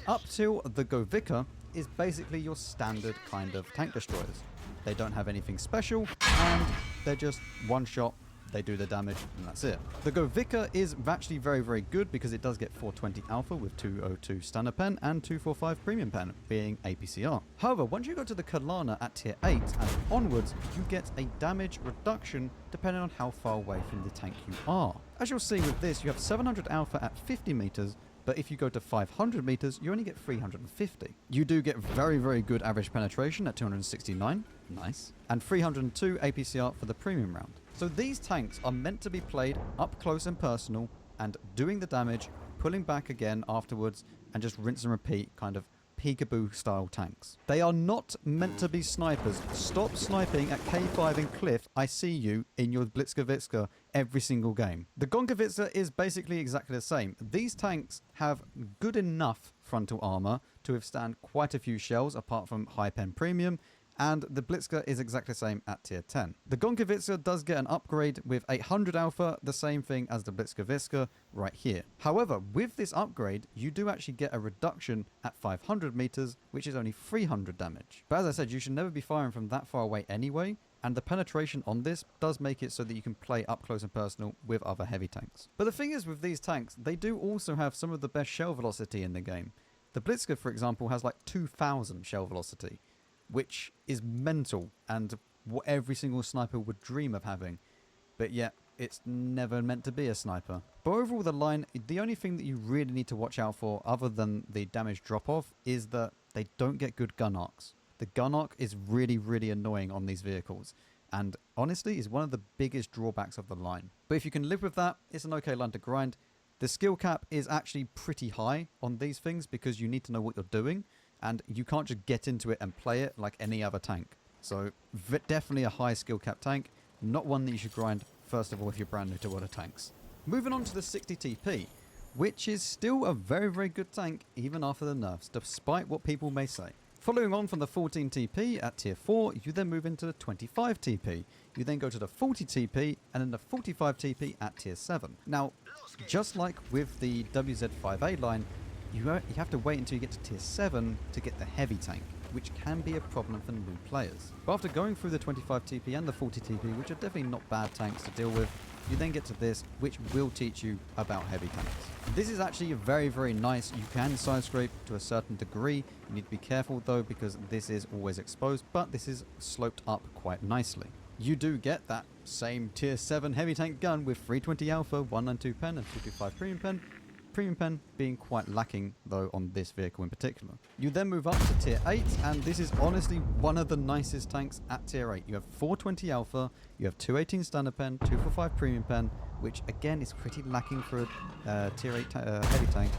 up till the Govica is basically your standard kind of tank destroyers. They don't have anything special, and they're just one shot, they do the damage, and that's it. The Govica is actually very, very good because it does get 420 alpha with 202 standard pen and 245 premium pen, being APCR. However, once you go to the Kalana at tier 8 and onwards, you get a damage reduction depending on how far away from the tank you are. As you'll see with this, you have 700 alpha at 50 meters, but if you go to 500 meters, you only get 350. You do get very, very good average penetration at 269, nice, and 302 APCR for the premium round. So these tanks are meant to be played up close and personal, and doing the damage, pulling back again afterwards, and just rinse and repeat kind of peekaboo style tanks. They are not meant to be snipers. Stop sniping at K5 and Cliff. I see you in your Blitzkowicz every single game. The Gonkowicz is basically exactly the same. These tanks have good enough frontal armor to withstand quite a few shells apart from high pen premium, and the Blitzka is exactly the same at tier 10. The Gonkowicz does get an upgrade with 800 alpha, the same thing as the Blitzkowicz right here. However, with this upgrade, you do actually get a reduction at 500 meters, which is only 300 damage. But as I said, you should never be firing from that far away anyway, and the penetration on this does make it so that you can play up close and personal with other heavy tanks. But the thing is with these tanks, they do also have some of the best shell velocity in the game. The Blitzka, for example, has like 2000 shell velocity, which is mental and what every single sniper would dream of having, but yet it's never meant to be a sniper. But overall the line, the only thing that you really need to watch out for other than the damage drop off is that they don't get good gun arcs. The gun arc is really, really annoying on these vehicles, and honestly is one of the biggest drawbacks of the line. But if you can live with that, it's an okay line to grind. The skill cap is actually pretty high on these things because you need to know what you're doing, and you can't just get into it and play it like any other tank. So definitely a high skill cap tank, not one that you should grind, first of all, if you're brand new to World of Tanks. Moving on to the 60 TP, which is still a very, very good tank even after the nerfs, despite what people may say. Following on from the 14 TP at tier 4, you then move into the 25 TP. You then go to the 40 TP and then the 45 TP at tier 7. Now, just like with the WZ5A line, you have to wait until you get to tier 7 to get the heavy tank, which can be a problem for new players. But after going through the 25 TP and the 40 TP, which are definitely not bad tanks to deal with, you then get to this, which will teach you about heavy tanks. This is actually very, very nice. You can side scrape to a certain degree. You need to be careful though, because this is always exposed, but this is sloped up quite nicely. You do get that same tier 7 heavy tank gun with 320 alpha, 192 pen and 225 premium pen. Premium pen being quite lacking though on this vehicle in particular. You then move up to tier 8, and this is honestly one of the nicest tanks at tier 8. You have 420 alpha, you have 218 standard pen, 245 premium pen, which again is pretty lacking for a tier 8 heavy tank,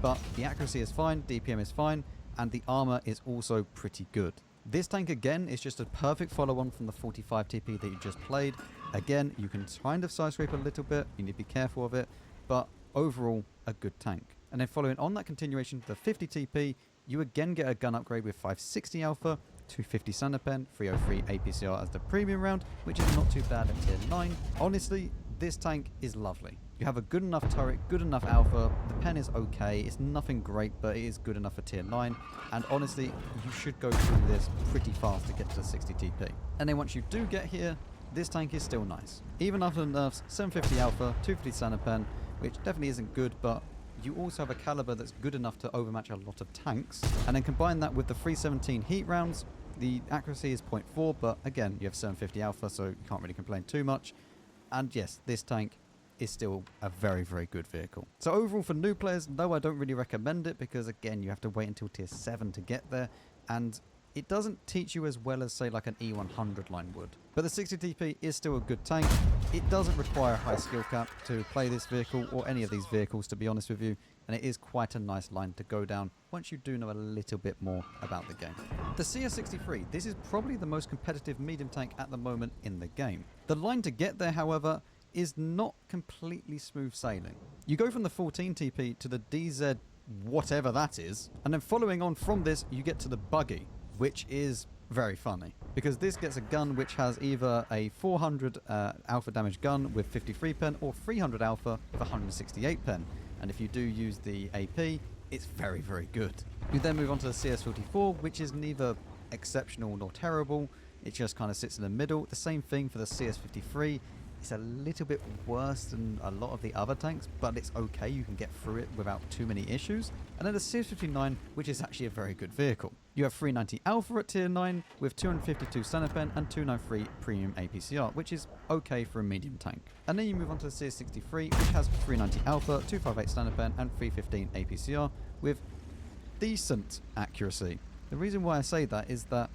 but the accuracy is fine, DPM is fine, and the armor is also pretty good. This tank again is just a perfect follow-on from the 45 TP that you just played. Again, you can kind of side scrape a little bit, you need to be careful of it, but overall a good tank. And then following on that continuation to the 50 TP, you again get a gun upgrade with 560 alpha, 250 standard pen, 303 APCR as the premium round, which is not too bad at tier 9. Honestly, this tank is lovely. You have a good enough turret, good enough alpha, the pen is okay, it's nothing great, but it is good enough for tier 9, and honestly, you should go through this pretty fast to get to the 60 TP. And then once you do get here, this tank is still nice. Even after the nerfs, 750 alpha, 250 standard pen, which definitely isn't good, but you also have a caliber that's good enough to overmatch a lot of tanks. And then combine that with the 317 heat rounds, the accuracy is 0.4, but again, you have 750 alpha, so you can't really complain too much. And yes, this tank is still a very, very good vehicle. So overall for new players, no, I don't really recommend it, because again, you have to wait until tier 7 to get there, and it doesn't teach you as well as, say, like an E100 line would. But the 60 TP is still a good tank. It doesn't require a high skill cap to play this vehicle, or any of these vehicles, to be honest with you, and it is quite a nice line to go down once you do know a little bit more about the game. The CS63, this is probably the most competitive medium tank at the moment in the game. The line to get there, however, is not completely smooth sailing. You go from the 14 TP to the DZ whatever that is, and then following on from this, you get to the buggy, which is very funny, because this gets a gun which has either a 400 alpha damage gun with 53 pen or 300 alpha with 168 pen, and if you do use the AP, it's very, very good. You then move on to the CS54, which is neither exceptional nor terrible, it just kind of sits in the middle. The same thing for the CS53. It's a little bit worse than a lot of the other tanks, but it's okay, you can get through it without too many issues. And then the CS59, which is actually a very good vehicle. You have 390 Alpha at tier 9 with 252 standard pen and 293 premium APCR, which is okay for a medium tank. And then you move on to the CS63, which has 390 Alpha, 258 standard pen and 315 APCR with decent accuracy. The reason why I say that is that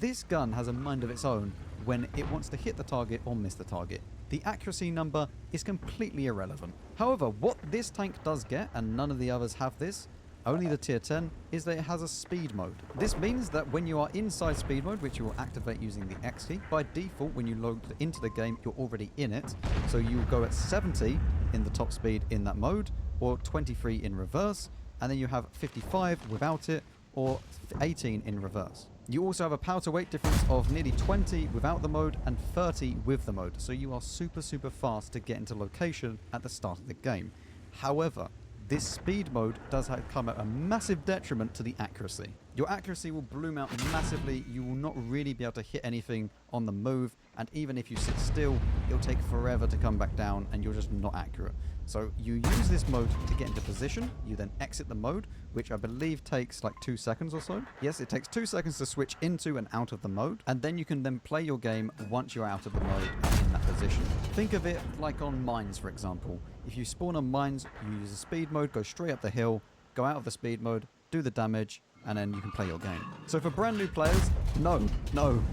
this gun has a mind of its own when it wants to hit the target or miss the target. The accuracy number is completely irrelevant. However, what this tank does get, and none of the others have this, only the tier 10, is that it has a speed mode. This means that when you are inside speed mode, which you will activate using the X key, by default when you load into the game, you're already in it. So you will go at 70 in the top speed in that mode, or 23 in reverse, and then you have 55 without it, or 18 in reverse. You also have a power to weight difference of nearly 20 without the mode and 30 with the mode, so you are super fast to get into location at the start of the game. However, this speed mode does come at a massive detriment to the accuracy. Your accuracy will bloom out massively, you will not really be able to hit anything on the move, and even if you sit still, it'll take forever to come back down and you're just not accurate. So you use this mode to get into position, you then exit the mode, which I believe takes like 2 seconds or so. Yes, it takes 2 seconds to switch into and out of the mode, and then you can then play your game once you're out of the mode and in that position. Think of it like on Mines, for example. If you spawn on Mines, you use the speed mode, go straight up the hill, go out of the speed mode, do the damage, and then you can play your game. So for brand new players, no,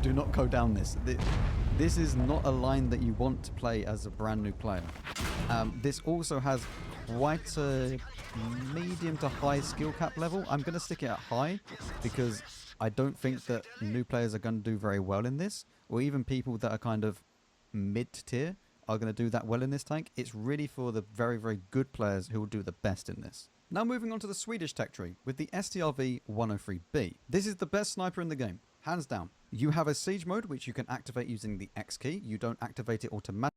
do not go down this. This is not a line that you want to play as a brand new player. This also has quite a medium to high skill cap level. I'm going to stick it at high because I don't think that new players are going to do very well in this, or even people that are kind of mid-tier are going to do that well in this tank. It's really for the very, very good players who will do the best in this. Now moving on to the Swedish tech tree with the STRV 103B. This is the best sniper in the game, hands down. You have a siege mode which you can activate using the X key. You don't activate it automatically.